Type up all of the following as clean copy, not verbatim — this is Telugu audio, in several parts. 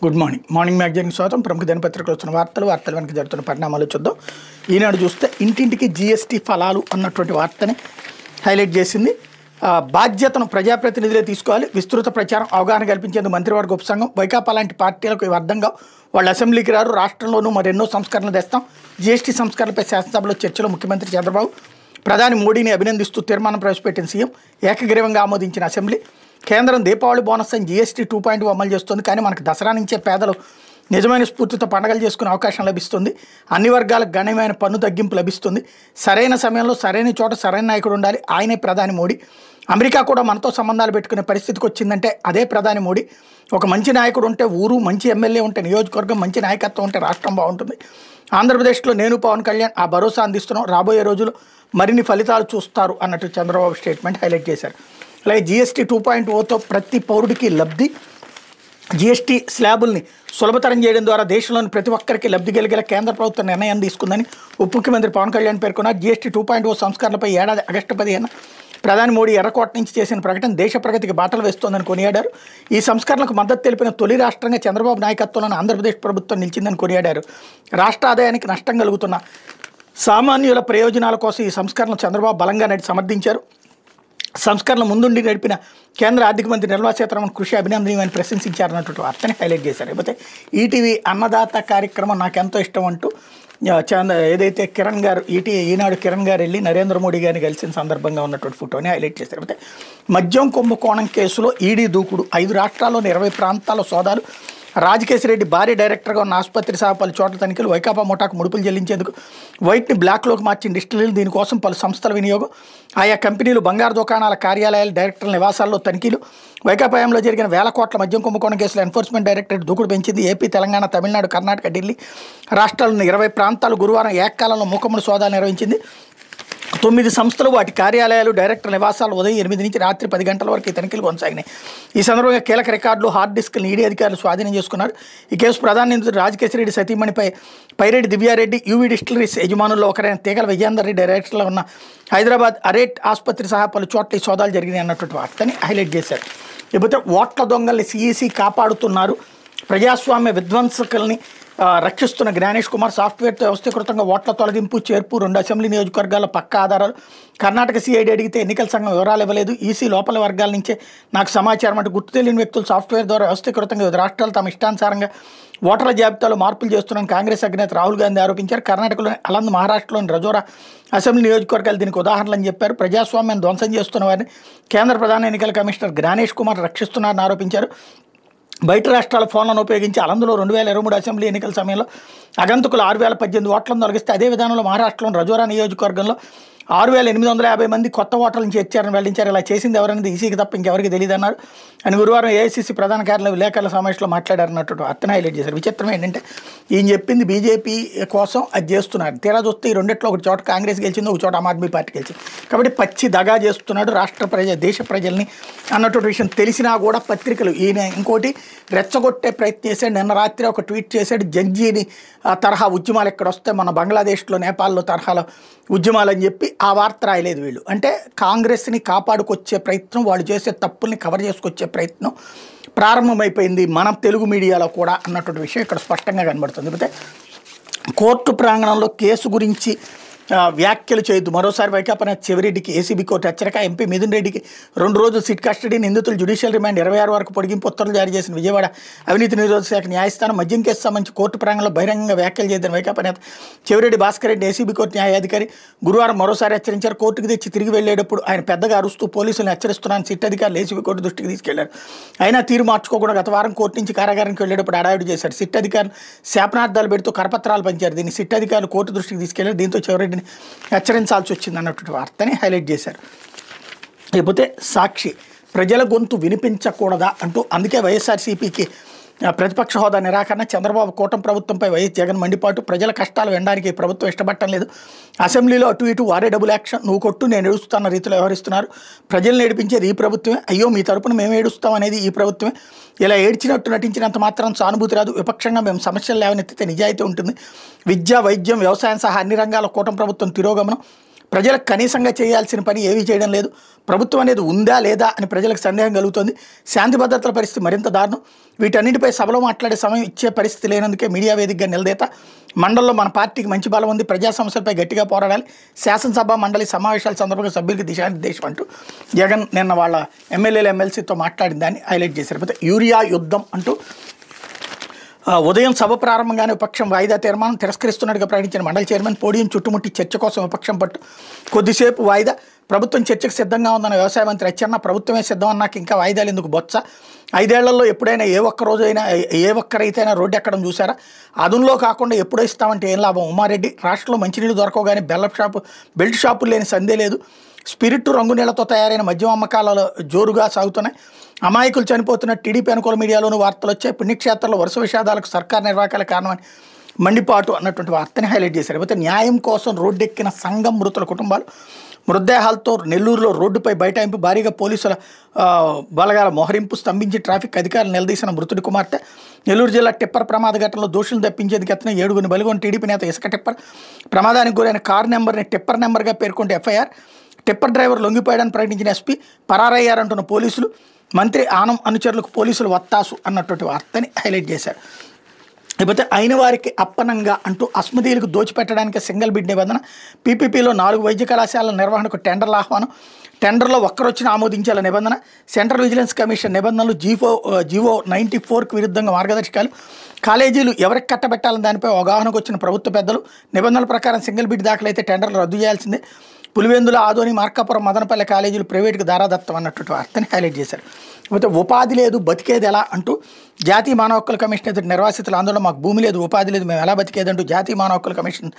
Good morning. మార్నింగ్ మ్యాగజైన్కి స్వాగతం. ప్రముఖ దినపత్రికలు వచ్చిన వార్తలు వెనక జరుగుతున్న పరిణామాలు చూద్దాం. ఈనాడు చూస్తే ఇంటింటికి జీఎస్టీ ఫలాలు అన్నటువంటి వార్తని హైలైట్ చేసింది. బాధ్యతను ప్రజాప్రతినిధులే తీసుకోవాలి, విస్తృత ప్రచారం అవగాహన కల్పించేందుకు మంత్రివర్గ ఉపసంఘం. వైకాపా లాంటి పార్టీలకు ఇవి అర్థంగా వాళ్ళు అసెంబ్లీకి రారు, రాష్ట్రంలోనూ మరెన్నో సంస్కరణలు తెస్తాం. జీఎస్టీ సంస్కరణలపై శాసనసభలో చర్చలో ముఖ్యమంత్రి చంద్రబాబు ప్రధాని మోడీని అభినందిస్తూ తీర్మానం ప్రవేశపెట్టిన సీఎం, ఏకగ్రీవంగా ఆమోదించిన అసెంబ్లీ. కేంద్రం దీపావళి బోనస్ అని జీఎస్టీ 2.0 అమలు చేస్తుంది, కానీ మనకు దసరా నుంచే పేదలు నిజమైన స్ఫూర్తితో పండుగలు చేసుకునే అవకాశం లభిస్తుంది. అన్ని వర్గాలకు గణనీయమైన పన్ను తగ్గింపు లభిస్తుంది. సరైన సమయంలో సరైన చోట సరైన నాయకుడు ఉండాలి, ఆయనే ప్రధాని మోడీ. అమెరికా కూడా మనతో సంబంధాలు పెట్టుకునే పరిస్థితికి వచ్చిందంటే అదే ప్రధాని మోడీ. ఒక మంచి నాయకుడు ఉంటే ఊరు, మంచి ఎమ్మెల్యే ఉంటే నియోజకవర్గం, మంచి నాయకత్వం ఉంటే రాష్ట్రం బాగుంటుంది. ఆంధ్రప్రదేశ్లో నేను పవన్ కళ్యాణ్ ఆ భరోసా అందిస్తున్నాం, రాబోయే రోజుల్లో మరిన్ని ఫలితాలు చూస్తారు అన్నట్టు చంద్రబాబు స్టేట్మెంట్ హైలైట్ చేశారు. అలాగే జీఎస్టీ 2.0తో ప్రతి పౌరుడికి లబ్ధి. జీఎస్టీ స్లాబుల్ని సులభతరం చేయడం ద్వారా దేశంలోని ప్రతి ఒక్కరికి లబ్ధి కలిగేలా కేంద్ర ప్రభుత్వం నిర్ణయం తీసుకుందని ఉప ముఖ్యమంత్రి పవన్ కళ్యాణ్ పేర్కొన్నారు. జీఎస్టీ 2.0 సంస్కరణలపై ఏడాది ఆగస్టు 15న ప్రధాని మోడీ ఎర్రకోట నుంచి చేసిన ప్రకటన దేశ ప్రగతికి బాటలు వేస్తోందని కొనియాడారు. ఈ సంస్కరణలకు మద్దతు తెలిపిన తొలి రాష్ట్రంగా చంద్రబాబు నాయకత్వంలోని ఆంధ్రప్రదేశ్ ప్రభుత్వం నిలిచిందని కొనియాడారు. రాష్ట్ర ఆదాయానికి నష్టం కలుగుతున్న సామాన్యుల ప్రయోజనాల కోసం ఈ సంస్కరణలు చంద్రబాబు బలంగా సమర్థించారు. సంస్కరణలు ముందుండి నడిపిన కేంద్ర ఆర్థిక మంత్రి నిర్మలా సీతారామన్ కృషి అభినందనీయమని ప్రశంసించారన్నటువంటి వార్తని హైలైట్ చేశారు. లేకపోతే ఈటీవీ అన్నదాత కార్యక్రమం నాకెంతో ఇష్టం అంటూ ఏదైతే కిరణ్ గారు ఈనాడు కిరణ్ గారు వెళ్ళి నరేంద్ర మోడీ గారిని కలిసిన సందర్భంగా ఉన్నటువంటి ఫోటోని హైలైట్ చేశారు. లేకపోతే మద్యం కుంభకోణం కేసులో ఈడీ దూకుడు. 5 రాష్ట్రాల్లోని 20 ప్రాంతాల్లో సోదాలు. రాజకేశ్వరరెడ్డి భారీ డైరెక్టర్గా ఉన్న ఆసుపత్రి సహా పలు చోట్ల తనిఖీలు. వైకాపా ముఠాకు ముడుపులు చెల్లించేందుకు వైట్ని బ్లాక్లోకి మార్చిన డిస్టిలరీలు, దీనికోసం పలు సంస్థల వినియోగం. ఆయా కంపెనీలు, బంగారు దుకాణాల కార్యాలయాలు, డైరెక్టర్ల నివాసాల్లో తనిఖీలు. వైకాపాయంలో జరిగిన 1000 కోట్ల మద్యం కుంభకోణం కేసులో ఎన్ఫోర్స్మెంట్ డైరెక్టరేట్ దూకుడు పెంచింది. ఏపీ, తెలంగాణ, తమిళనాడు, కర్ణాటక, ఢిల్లీ రాష్ట్రాల్లోని 20 ప్రాంతాలు గురువారం ఏకకాలంలో మూకమ్మడి సోదాలు నిర్వహించింది. 9 సంస్థలు, వాటి కార్యాలయాలు, డైరెక్టర్ నివాసాలు ఉదయం 8 నుంచి రాత్రి 10 గంటల వరకు ఈ తనిఖీలు కొనసాగినాయి. ఈ సందర్భంగా కీలక రికార్డులు, హార్డ్ డిస్క్లు ఈడీ అధికారులు స్వాధీనం చేసుకున్నారు. ఈ కేసు ప్రధాన నిందితుడు రాజకేశ్వరరెడ్డి సతీమణిపై పైరెడ్డి దివ్యారెడ్డి, యూవీ డిస్టిలరీస్ యజమానుల్లో ఒకరైన తీగల విజయేందర్ రెడ్డి డైరెక్టర్లో ఉన్న హైదరాబాద్ అరేట్ ఆసుపత్రి సహా పలు చోట్ల ఈ సోదాలు జరిగినాయి అన్నటువంటి వార్తని హైలైట్ చేశారు. లేకపోతే ఓట్ల దొంగల్ని సిఈసి కాపాడుతున్నారు, ప్రజాస్వామ్య విధ్వంసకుల్ని రక్షిస్తున్న జ్ఞానేష్ కుమార్. సాఫ్ట్వేర్తో వ్యవస్థీకృతంగా ఓట్ల తొలగింపు, చేర్పు 2 అసెంబ్లీ నియోజకవర్గాల పక్కా ఆధారాలు. కర్ణాటక సిఐడి అడిగితే ఎన్నికల సంఘం వివరాలు ఇవ్వలేదు. ఈసీ లోపల వర్గాల నుంచే నాకు సమాచారం అంటే గుర్తు తెలియని వ్యక్తులు సాఫ్ట్వేర్ ద్వారా వ్యవస్థీకృతంగా వివిధ రాష్ట్రాలు తమ ఇష్టానుసారంగా ఓటర్ల జాబితాలో మార్పులు చేస్తున్నారని కాంగ్రెస్ అధినేత రాహుల్ గాంధీ ఆరోపించారు. కర్ణాటకలోని అలంద్, మహారాష్ట్రలోని రజోరా అసెంబ్లీ నియోజకవర్గాలు దీనికి ఉదాహరణలని చెప్పారు. ప్రజాస్వామ్యాన్ని ధ్వంసం చేస్తున్న వారిని కేంద్ర ప్రధాన ఎన్నికల కమిషనర్ జ్ఞానేష్ కుమార్ రక్షిస్తున్నారని ఆరోపించారు. బయట రాష్ట్రాల ఫోన్లను ఉపయోగించి అలందులో 2023 అసెంబ్లీ ఎన్నికల సమయంలో అగంతకులు 6018 ఓట్లను తొలగిస్తే అదే విధానంలో మహారాష్ట్రలోని రజోరా నియోజకవర్గంలో 6850 మంది కొత్త ఓటర్లను చేర్చారని వెల్లడించారు. ఇలా చేసింది ఎవరనేది ఈసీకి తప్ప ఇంకెవరికి తెలియదన్నారు అని గురువారం ఏఐసీసీ ప్రధాన కార్యాలయం విలేకరుల సమావేశంలో మాట్లాడారన్నట్టు అర్థం హైలైట్ చేశారు. విచిత్రం ఏంటంటే ఈయన చెప్పింది బీజేపీ కోసం అది చేస్తున్నారు, తీరా చూస్తే ఈ రెండిట్లో ఒక చోట కాంగ్రెస్ గెలిచింది, ఒక చోట ఆమ్ ఆద్మీ పార్టీ గెలిచింది. కాబట్టి పచ్చి దగా చేస్తున్నాడు దేశ ప్రజల్ని అన్నటువంటి విషయం తెలిసినా కూడా పత్రికలు ఈయన ఇంకోటి రెచ్చగొట్టే ప్రయత్నం చేశాడు. నిన్న రాత్రి ఒక ట్వీట్ చేశాడు, జంజీని తరహా ఉద్యమాలు ఎక్కడ వస్తే మన బంగ్లాదేశ్లో, నేపాల్లో తరహాలో ఉద్యమాలు అని చెప్పి ఆ వార్త రాయలేదు వీళ్ళు. అంటే కాంగ్రెస్ని కాపాడుకొచ్చే ప్రయత్నం, వాళ్ళు చేసే తప్పుల్ని కవర్ చేసుకొచ్చే ప్రయత్నం ప్రారంభమైపోయింది మన తెలుగు మీడియాలో కూడా అన్నటువంటి విషయం ఇక్కడ స్పష్టంగా కనబడుతుంది. అయితే కోర్టు ప్రాంగణంలో కేసు గురించి వ్యాఖ్యలు చేయొద్దు, మరోసారి వైకాపా నేత చెవిరెడ్డికి ఏసీబీ కోర్టు హెచ్చరిక. ఎంపీ మిథున్ రెడ్డికి 2 రోజులు సిట్ కస్టడీ, నిందితులు జ్యుడిషియల్ రిమాండ్ 26 వరకు పొడిగింపు ఉత్తర్వులు జారీ చేసిన విజయవాడ అవినీతి నిరోధక శాఖ న్యాయస్థానం. మద్యం కేసు సంబంధించి కోర్టు ప్రాంగణంలో బహిరంగంగా వ్యాఖ్యలు చేద్దని వైకాపా నేత చెవిరెడ్డి భాస్కర్ రెడ్డి ఏసీబీ కోర్టు న్యాయాధికారి గురువారం మరోసారి హెచ్చరించారు. కోర్టుకు తెచ్చి తిరిగి వెళ్లేటప్పుడు ఆయన పెద్దగా అరుస్తూ పోలీసులను హెచ్చరిస్తున్నారని సిట్ అధికారులు ఏసీబీ కోర్టు దృష్టికి తీసుకెళ్లారు. అయినా తీరు మార్చుకోకుండా గత వారం కోర్టు నుంచి కారాగారానికి వెళ్లేటప్పుడు హడావిడి చేశారు. సిట్ అధికారులు శాపనార్థాలు పెడుతూ కరపత్రాలు పంచారు. దీన్ని సిట్ అధికారులు కోర్టు దృష్టికి తీసుకెళ్లారు. దీంతో చెవిరెడ్డిని హెచ్చరించాల్సి వచ్చింది అన్నటువంటి వార్తని హైలైట్ చేశారు. లేకపోతే సాక్షి, ప్రజల గొంతు వినిపించకూడదా అంటూ అందుకే వైఎస్ఆర్సీపీకి ప్రతిపక్ష హోదా నిరాకరణ. చంద్రబాబు కూటమి ప్రభుత్వంపై వైఎస్ జగన్ మండిపాటు. ప్రజల కష్టాలు వినడానికి ప్రభుత్వం ఇష్టపడటం లేదు. అసెంబ్లీలో అటు ఇటు వారే డబుల్ యాక్షన్, నువ్వు కొట్టు నేను ఏడుస్తున్న రీతిలో వ్యవహరిస్తున్నారు. ప్రజలను ఏడిపించేది ఈ ప్రభుత్వమే, అయ్యో మీ తరపున మేము ఏడుస్తాం అనేది ఈ ప్రభుత్వమే. ఇలా ఏడ్చినట్టు నటించినంత మాత్రం సానుభూతి రాదు. విపక్షంగా మేము సమస్యలు లేవనెత్తితే నిజాయితీ ఉంటుంది. విద్య, వైద్యం, వ్యవసాయం సహా అన్ని రంగాల కూటమి ప్రభుత్వం తిరోగమనం. ప్రజలకు కనీసంగా చేయాల్సిన పని ఏమీ చేయడం లేదు. ప్రభుత్వం అనేది ఉందా లేదా అని ప్రజలకు సందేహం కలుగుతుంది. శాంతి భద్రతల పరిస్థితి మరింత దారుణం. వీటన్నిటిపై సభలో మాట్లాడే సమయం ఇచ్చే పరిస్థితి లేనందుకే మీడియా వేదికగా నిలదీత. మండలంలో మన పార్టీకి మంచి బలం ఉంది, ప్రజా సమస్యలపై గట్టిగా పోరాడాలి, శాసనసభ మండలి సమావేశాల సందర్భంగా సభ్యులకి దిశానిర్దేశం అంటూ జగన్ నిన్న వాళ్ళ ఎమ్మెల్యేలు ఎమ్మెల్సీతో మాట్లాడిన దాన్ని హైలైట్ చేశారు. అయితే యూరియా యుద్ధం అంటూ ఉదయం సభ ప్రారంభంగానే విపక్షం వాయిదా తీర్మానం తిరస్కరిస్తున్నట్టుగా ప్రకటించిన మండలి చైర్మన్ పోడియం చుట్టుముట్టి చర్చ కోసం విపక్షం పట్టు కొద్దిసేపు వాయిదా. ప్రభుత్వం చర్చకు సిద్ధంగా ఉందన్న వ్యవసాయ మంత్రి అచ్చెన్న ప్రభుత్వమే సిద్ధం అన్నాక ఇంకా వాయిదాలు ఎందుకు బొత్స? 5 ఏళ్లలో ఎప్పుడైనా ఏ ఒక్క రోజైనా ఏ ఒక్కరైతేనా రోడ్డు ఎక్కడం చూసారా? అదునులో కాకుండా ఎప్పుడో ఇస్తామంటే ఏం లాభం? ఉమారెడ్డి రాష్ట్రంలో మంచినీళ్ళు దొరకగానే బెల్ట్ షాపులు లేని సందే లేదు. స్పిరిట్ రంగు నీళ్లతో తయారైన మద్యం అమ్మకాలలో జోరుగా సాగుతున్నాయి. అమాయకులు చనిపోతున్న టీడీపీ అనుకూల మీడియాలోనూ వార్తలు వచ్చాయి. పుణ్యక్షేత్రంలో వరుస విషాదాలకు సర్కార్ నిర్వాహకాల కారణమని మండిపాటు అన్నటువంటి వార్తని హైలైట్ చేశారు. అయితే న్యాయం కోసం రోడ్డెక్కిన సంఘం మృతుల కుటుంబాలు మృతదేహాలతో నెల్లూరులో రోడ్డుపై బైఠాయింపు, భారీగా పోలీసుల బలగాల మోహరింపు, స్తంభించి ట్రాఫిక్ అధికారులు నిలదీసిన మృతుడి కుమార్తె. నెల్లూరు జిల్లా టిప్పర్ ప్రమాద ఘటనలో దోషులను తప్పించేందుకు ఎత్తున 7గురిని బలిగొని టీడీపీ నేత ఇసుక టిప్పర్. ప్రమాదానికి గురైన కారు నెంబర్ని టిప్పర్ నెంబర్గా పేర్కొంటే ఎఫ్ఐఆర్. టిప్పర్ డ్రైవర్ లొంగిపోయాడని ప్రకటించిన ఎస్పీ, పరారయ్యారంటున్న పోలీసులు. మంత్రి ఆనం అనుచరులకు పోలీసులు వత్తాసు అన్నటువంటి వార్తని హైలైట్ చేశారు. లేకపోతే అయిన వారికి అప్పనంగా అంటూ అస్మదీలకు దోచిపెట్టడానికి సింగిల్ బిడ్ నిబంధన. పీపీపీలో 4 వైద్య కళాశాలల నిర్వహణకు టెండర్ల ఆహ్వానం. టెండర్లో ఒక్కరొచ్చిన ఆమోదించాల నిబంధన. సెంట్రల్ విజిలెన్స్ కమిషన్ నిబంధనలు జీవో 94కు విరుద్ధంగా మార్గదర్శకాలు. కాలేజీలు ఎవరికి కట్టబెట్టాలని దానిపై అవగాహనకు వచ్చిన ప్రభుత్వ పెద్దలు. నిబంధనల ప్రకారం సింగిల్ బిడ్ దాఖలైతే టెండర్లు రద్దు చేయాల్సిందే. పులివెందుల, ఆదోని, మార్కాపురం, మదనపల్లి కాలేజీలు ప్రైవేటుకు దారాదత్తం అన్నటువంటి వార్తని హైలైట్ చేశారు. అయితే ఉపాధి లేదు, బతికేది ఎలా అంటూ జాతీయ మానవ హక్కుల కమిషన్ ఎదుట నిర్వాసితుల ఆందోళన. మాకు భూమి లేదు, ఉపాధి లేదు, మేము ఎలా బతికేదంటూ జాతీయ మానవ హక్కుల కమిషన్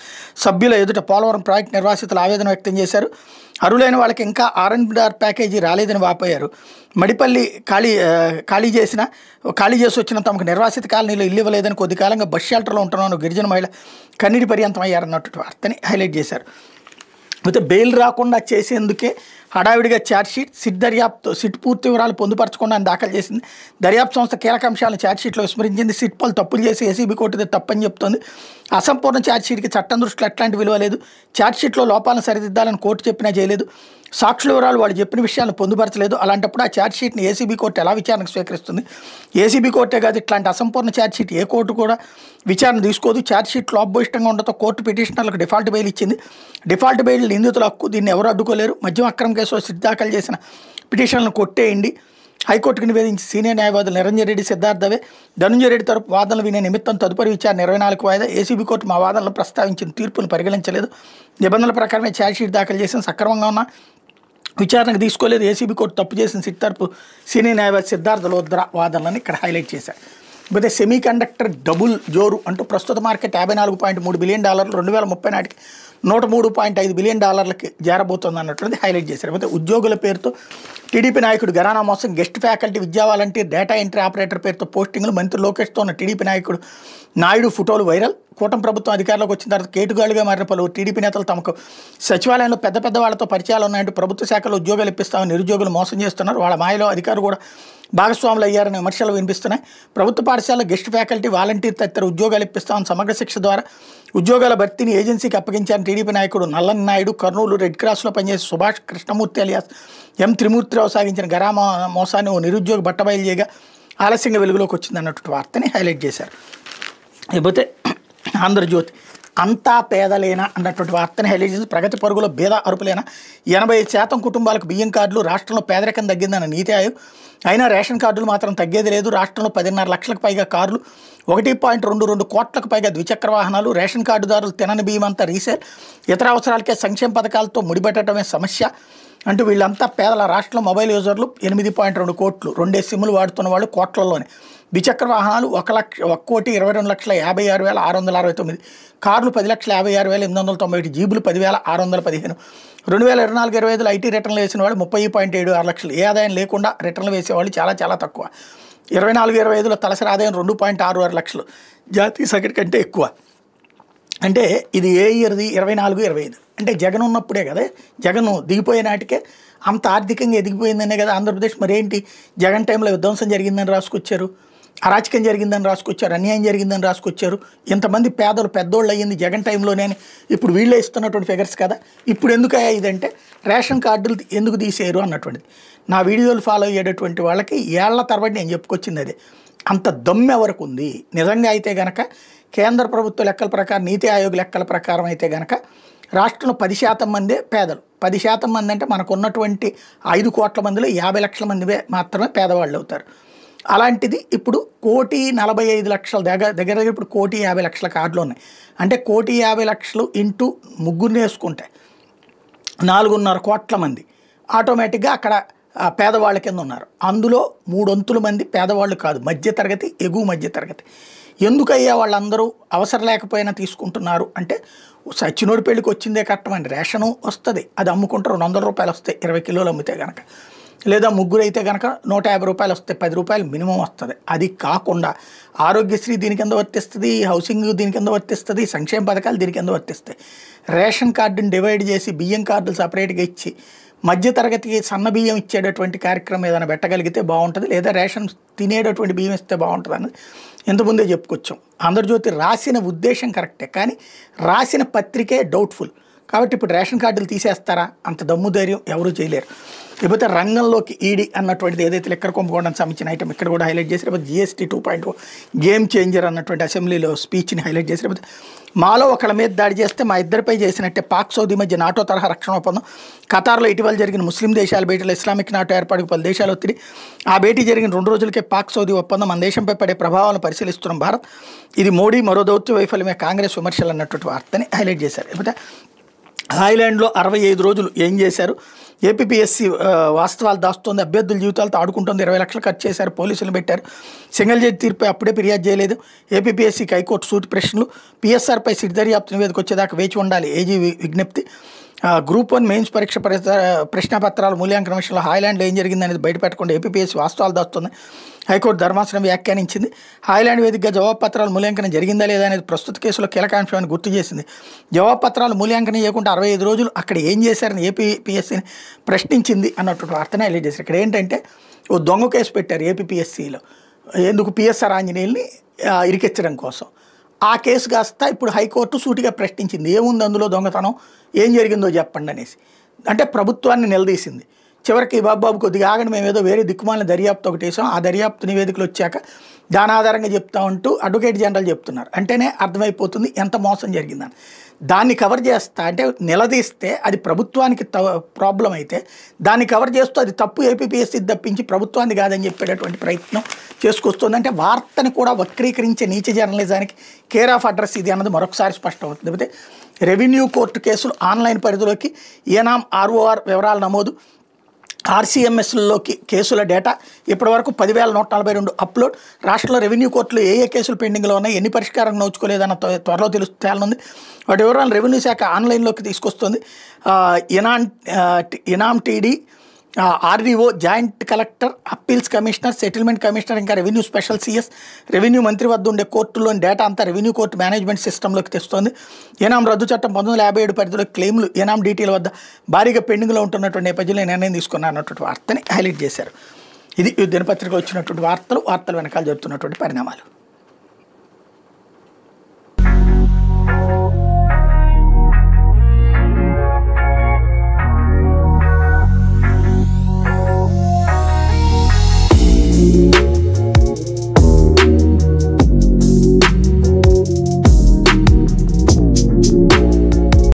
సభ్యుల ఎదుట పోలవరం ప్రాజెక్టు నిర్వాసితులు ఆవేదన వ్యక్తం చేశారు. అరులైన వాళ్ళకి ఇంకా R&R ప్యాకేజీ రాలేదని వాపోయారు. మడిపల్లి ఖాళీ చేసి వచ్చిన తమకు నిర్వాసిత కాలనీలో ఇల్లు ఇవ్వలేదని కొద్ది కాలంగా బస్ షెల్టర్లో ఉంటున్నాను గిరిజన మహిళ కన్నీటి పర్యంతం అయ్యారన్నటువంటి వార్తని హైలైట్ చేశారు. అయితే బెయిల్ రాకుండా చేసేందుకే హడావిడిగా ఛార్జ్షీట్. సిట్ పూర్తి వివరాలు పొందుపరచకుండా దాఖలు చేసింది. దర్యాప్తు సంస్థ కీలక అంశాలను ఛార్జ్షీట్లో విస్మరించింది. సిట్ పలు తప్పులు చేసి ఏసీబీ కోర్టు తప్పని చెప్తోంది. అసంపూర్ణ ఛార్జ్షీట్కి చట్టం దృష్టిలో ఎట్లాంటి విలువ లేదు. ఛార్జ్షీట్లో లోపాలను సరిదిద్దాలని కోర్టు చెప్పినా చేయలేదు. సాక్షుల వివరాలు వాళ్ళు చెప్పిన విషయాలను పొందుపరచలేదు. అలాంటప్పుడు ఆ ఛార్జ్షీట్ని ఏసీబీ కోర్టు ఎలా విచారణకు స్వీకరిస్తుంది? ఏసీబీ కోర్టే కాదు, ఇట్లాంటి అసంపూర్ణ ఛార్జ్షీట్ ఏ కోర్టు కూడా విచారణ తీసుకోదు. ఛార్జ్షీట్ లోపభూయిష్టంగా ఉండటంతో కోర్టు పిటిషనర్లకు డిఫాల్ట్ బెయిల్ ఇచ్చింది. డిఫాల్ట్ బెయిల్ నిందితుల హక్కు, దీన్ని ఎవరు అడ్డుకోలేరు. మద్యం అక్రమ కేసులో సిట్ దాఖలు చేసిన పిటిషన్లను కొట్టేయండి. హైకోర్టుకు నివేదించి సీనియర్ న్యాయవాదులు నిరంజన్ రెడ్డి, సిద్ధార్థవే, ధనుంజయ రెడ్డి తరపు వాదనలు వినే నిమిత్తం తదుపరి విచారణ 24 వాయిదా. ఏసీబీ కోర్టు మా వాదనలు ప్రస్తావించిన తీర్పును పరిగణించలేదు. నిబంధనల ప్రకారమే ఛార్జ్షీట్ దాఖలు చేసిన సక్రమంగా ఉన్న విచారణకు తీసుకోలేదు. ఏసీబీ కోర్టు తప్పు చేసిన సిట్ తరపు సీనియర్ న్యాయవాది సిద్ధార్థ లోద్రా వాదనలను ఇక్కడ హైలైట్ చేశారు. అయితే సెమీ కండక్టర్ డబుల్ జోరు అంటూ ప్రస్తుత మార్కెట్ $54.3 బిలియన్ 2030 నాటికి $103.5 బిలియన్ చేరబోతోంది అన్నటువంటిది హైలైట్ చేశారు. అయితే ఉద్యోగుల పేరుతో టీడీపీ నాయకుడు ఘరానా మోసం. గెస్ట్ ఫ్యాకల్టీ, విద్యా వాలంటీర్, డేటా ఎంట్రీ ఆపరేటర్ పేరుతో పోస్టింగ్లు. మంత్రి లోకేష్తో ఉన్న టీడీపీ నాయుడు ఫోటోలు వైరల్. కూటమి ప్రభుత్వం అధికారంలోకి వచ్చిన తర్వాత కేటుగాలుగా మారిన పలువురు టీడీపీ నేతలు తమకు సచివాలయంలో పెద్ద వాళ్ళతో పరిచయాలు ఉన్నాయంటూ ప్రభుత్వ శాఖలో ఉద్యోగాలు ఇప్పిస్తామని నిరుద్యోగులు మోసం చేస్తున్నారు. వాళ్ళ మాయలో అధికారులు కూడా భాగస్వాములు అయ్యారనే విమర్శలు వినిపిస్తున్నాయి. ప్రభుత్వ పాఠశాలలో గెస్ట్ ఫ్యాకల్టీ, వాలంటీర్ తదితర ఉద్యోగాలు ఇప్పిస్తామని సమగ్ర శిక్ష ద్వారా ఉద్యోగాల భర్తీని ఏజెన్సీకి అప్పగించారని టీడీపీ నాయకుడు నల్లని నాయుడు, కర్నూలు రెడ్ క్రాస్లో పనిచేసే సుభాష్ కృష్ణమూర్తి అలియాస్ ఎం త్రిమూర్తిరావు సాగించిన ఘరానా మోసాన్ని ఓ నిరుద్యోగి బట్టబయలు చేయగా ఆలస్యంగా వెలుగులోకి వచ్చింది అన్నటువంటి వార్తని హైలైట్ చేశారు. లేకపోతే ఆంధ్రజ్యోతి అంతా పేదలేనా అన్నటువంటి వార్తని హైలైట్ చేసి ప్రగతి పరుగులో భేద అరుపులేనా, 80% కుటుంబాలకు బియ్యం కార్డులు, రాష్ట్రంలో పేదరికం తగ్గిందన్న నీతి ఆయోగ్. అయినా రేషన్ కార్డులు మాత్రం తగ్గేది లేదు. రాష్ట్రంలో 10.5 లక్షలకు పైగా కార్లు, 1.22 కోట్లకు పైగా ద్విచక్ర వాహనాలు, రేషన్ కార్డుదారులు తినని బియ్యం అంతా రీసేల్, ఇతర అవసరాలకే సంక్షేమ పథకాలతో ముడిపెట్టడమే సమస్య అంటూ వీళ్ళంతా పేదల. రాష్ట్రంలో మొబైల్ యూజర్లు 8.2 కోట్లు, 2 సిమ్లు వాడుతున్న వాళ్ళు కోట్లలోనే. ద్విచక్ర వాహనాలు 1,22,56,669, కార్లు 10,56,891, జీబులు 10,615. 2024-25 ఐటీ రిటర్న్లు వేసిన వాళ్ళు 30.76 లక్షలు. ఏ ఆదాయం లేకుండా రిటర్న్లు వేసేవాళ్ళు చాలా తక్కువ. 24-25లో తలసరి ఆదాయం 2.66 లక్షలు, జాతీయ సగటు కంటే ఎక్కువ. అంటే ఇది ఏ ఇయర్ది? 24-25. అంటే జగన్ ఉన్నప్పుడే కదా, జగన్ దిగిపోయే నాటికే అంత ఆర్థికంగా ఎదిగిపోయిందనే కదా ఆంధ్రప్రదేశ్. మరేంటి జగన్ టైంలో విధ్వంసం జరిగిందని రాసుకొచ్చారు. అరాచకం జరిగిందని రాసుకొచ్చారు, అన్యాయం జరిగిందని రాసుకొచ్చారు. ఇంతమంది పేదలు పెద్దోళ్ళు అయ్యింది జగన్ టైంలోనే ఇప్పుడు వీళ్ళే ఇస్తున్నటువంటి ఫిగర్స్ కదా. ఇప్పుడు ఎందుకు ఇదంటే రేషన్ కార్డులు ఎందుకు తీసేయరు అన్నటువంటిది. నా వీడియోలు ఫాలో అయ్యేటటువంటి వాళ్ళకి ఏళ్ల తరబడి నేను చెప్పుకొచ్చింది అదే. అంత దమ్మె వరకు ఉంది నిజంగా అయితే గనక. కేంద్ర ప్రభుత్వ లెక్కల ప్రకారం, నీతి ఆయోగ్ లెక్కల ప్రకారం అయితే గనక రాష్ట్రంలో 10% మందే పేదలు. 10% మంది అంటే మనకు ఉన్నటువంటి 5 కోట్ల మందిలో 50 లక్షల మంది మాత్రమే పేదవాళ్ళు అవుతారు. అలాంటిది ఇప్పుడు 1,45,00,000 దగ్గర ఇప్పుడు 1,50,00,000 కార్డులు ఉన్నాయి. అంటే 1,50,00,000 ఇంటూ ముగ్గురిని వేసుకుంటే 4.5 కోట్ల మంది ఆటోమేటిక్గా అక్కడ పేదవాళ్ళ కింద ఉన్నారు. అందులో 3/4 మంది పేదవాళ్ళు కాదు, మధ్యతరగతి, ఎగువ మధ్యతరగతి. ఎందుకయ్యా వాళ్ళందరూ అవసరం లేకపోయినా తీసుకుంటున్నారు అంటే, సచ్చినోడి పెళ్ళికి వచ్చిందే కట్టమండి, రేషను వస్తుంది, అది అమ్ముకుంటే 200 రూపాయలు వస్తాయి 20 కిలోలు అమ్మితే కనుక. లేదా ముగ్గురు అయితే కనుక 150 రూపాయలు వస్తాయి, 10 రూపాయలు మినిమం వస్తుంది. అది కాకుండా ఆరోగ్యశ్రీ దీని కింద వర్తిస్తుంది, హౌసింగ్ దీని కింద వర్తిస్తుంది, సంక్షేమ పథకాలు దీని కింద వర్తిస్తాయి. రేషన్ కార్డుని డివైడ్ చేసి బియ్యం కార్డులు సపరేట్గా ఇచ్చి మధ్యతరగతికి సన్న బియ్యం ఇచ్చేటటువంటి కార్యక్రమం ఏదైనా పెట్టగలిగితే బాగుంటుంది. లేదా రేషన్ తినేటటువంటి బియ్యం ఇస్తే బాగుంటుంది అన్నది ఇంతకుముందే చెప్పుకొచ్చాం. ఆంధ్రజ్యోతి రాసిన ఉద్దేశం కరెక్టే, కానీ రాసిన పత్రికే డౌట్ఫుల్. కాబట్టి ఇప్పుడు రేషన్ కార్డులు తీసేస్తారా? అంత దమ్ము ధైర్యం ఎవరూ చేయలేరు. లేకపోతే రంగంలోకి ఈడీ అన్నటువంటిది ఏదైతే లెక్కర కుంభకోణానికి సంబంధించిన ఐటమ్ ఇక్కడ కూడా హైలైట్ చేసి, లేకపోతే GST 2.0 గేమ్ చేంజర్ అన్నటువంటి అసెంబ్లీలో స్పీచ్ని హైలైట్ చేసి, లేకపోతే మాలో ఒకళ్ళ మీద దాడి చేస్తే మా ఇద్దరిపై చేసినట్టే పాక్ సౌదీ మధ్య నాటో తరహా రక్షణ ఒప్పందం. ఖతార్లో ఇటీవల జరిగిన ముస్లిం దేశాల భేటీలో ఇస్లామిక్ నాటో ఏర్పాటుకు పలు దేశాలు ఒత్తిడి. ఆ భేటీ జరిగిన 2 రోజులకే పాక్ సౌదీ ఒప్పందం. మన దేశంపై పడే ప్రభావాలను పరిశీలిస్తున్న భారత్, ఇది మోడీ మరో దౌత్య వైఫల్యమే కాంగ్రెస్ విమర్శలు అన్నటువంటి వార్తని హైలైట్ చేశారు. లేకపోతే థాయిలాండ్లో 65 రోజులు ఏం చేశారు? ఏపీపీఎస్సీ వాస్తవాలు దాస్తోంది, అభ్యర్థుల జీవితాలతో ఆడుకుంటుంది, 20 లక్షలు ఖర్చు చేశారు, పోలీసులు పెట్టారు, సింగిల్ జడ్జి తీర్పై అప్పుడే ఫిర్యాదు చేయలేదు, ఏపీపీఎస్సీకి హైకోర్టు సూటి ప్రశ్నలు, పిఎస్ఆర్పై సిట్ దర్యాప్తు నివేదిక వచ్చేదాకా వేచి ఉండాలి ఏజీ విజ్ఞప్తి. గ్రూప్ 1 మెయిన్స్ పరీక్ష ప్రశ్నపత్రాల మూల్యాంకన విషయంలో హాయ్లాండ్లో ఏం జరిగిందనేది బయటపెట్టకుండా ఏపీపీఎస్సీ వాస్తవాలు దాస్తుంది, హైకోర్టు ధర్మాసనం వ్యాఖ్యానించింది. హాయ్లాండ్ వేదికగా జవాబు పత్రాల మూల్యాంకనం జరిగిందా లేదా అనేది ప్రస్తుత కేసులో కీలక అంశమని గుర్తు చేసింది. జవాబు పత్రాలు మూల్యాంకనం చేయకుండా 65 రోజులు అక్కడ ఏం చేశారని ఏపీపీఎస్సీని ప్రశ్నించింది అన్నటువంటి వార్తనే హైలైట్ చేశారు. ఇక్కడ ఏంటంటే ఓ దొంగ కేసు పెట్టారు ఏపీపీఎస్సీలో, ఎందుకు పిఎస్ఆర్ ఆంజనేయుల్ని ఇరికించడం కోసం. ఆ కేసు కాస్త ఇప్పుడు హైకోర్టు సూటిగా ప్రశ్నించింది, ఏముంది అందులో దొంగతనం, ఏం జరిగిందో చెప్పండి అనేసి. అంటే ప్రభుత్వాన్ని నిలదీసింది. చివరికి బాబు కొద్దిగా ఆగండి, మేము ఏదో వేరే దిక్కుమాలిన దర్యాప్తు ఒకటి వేసాం, ఆ దర్యాప్తు నివేదికలు వచ్చాక దాని ఆధారంగా చెప్తామంటూ అడ్వకేట్ జనరల్ చెప్తున్నారు. అంటేనే అర్థమైపోతుంది ఎంత మోసం జరిగిందని. దాన్ని కవర్ చేస్తా అంటే నిలదీస్తే అది ప్రభుత్వానికి ప్రాబ్లం అయితే దాన్ని కవర్ చేస్తూ అది తప్పు ఏపీపీఎస్సీ తప్పించి ప్రభుత్వాన్ని కాదని చెప్పేటటువంటి ప్రయత్నం చేసుకొస్తుంది. అంటే వార్తని కూడా వక్రీకరించే నీచ జర్నలిజానికి కేర్ ఆఫ్ అడ్రస్ ఇది అన్నది మరొకసారి స్పష్టం అవుతుంది. లేకపోతే రెవెన్యూ కోర్టు కేసులు ఆన్లైన్ పరిధిలోకి ఏనాం ఆర్ఓఆర్ వివరాల నమోదు, ఆర్సీఎంఎస్లోకి కేసుల డేటా ఇప్పటివరకు 10,142 అప్లోడ్. రాష్ట్రంలో రెవెన్యూ కోర్టులో ఏ కేసులు పెండింగ్లో ఉన్నాయి, ఎన్ని పరిష్కారం నోచుకోలేదన్న త్వరలో తేలనుంది. వాటి వివరాలు రెవెన్యూ శాఖ ఆన్లైన్లోకి తీసుకొస్తుంది. ఇనాం టీడీ, RDO, joint collector, appeals commissioner, settlement commissioner, ఇంకా రెవెన్యూ స్పెషల్ సిఎస్, రెవెన్యూ మంత్రి వద్ద ఉండే కోర్టులోని డేటా అంతా రెవెన్యూ కోర్టు మేనేజ్మెంట్ సిస్టంలోకి తెస్తుంది. ఏనాం రద్దు చట్టం 1957 పరిధిలో క్లెయిమ్లు ఏనాం డీటీల వద్ద భారీగా పెండింగ్లో ఉంటున్నటువంటి నేపథ్యంలో నిర్ణయం తీసుకున్నారు అన్నటువంటి వార్తని హైలైట్ చేశారు. ఇది దినపత్రిక వచ్చినటువంటి వార్తలు వెనకాల జరుగుతున్నటువంటి పరిణామాలు.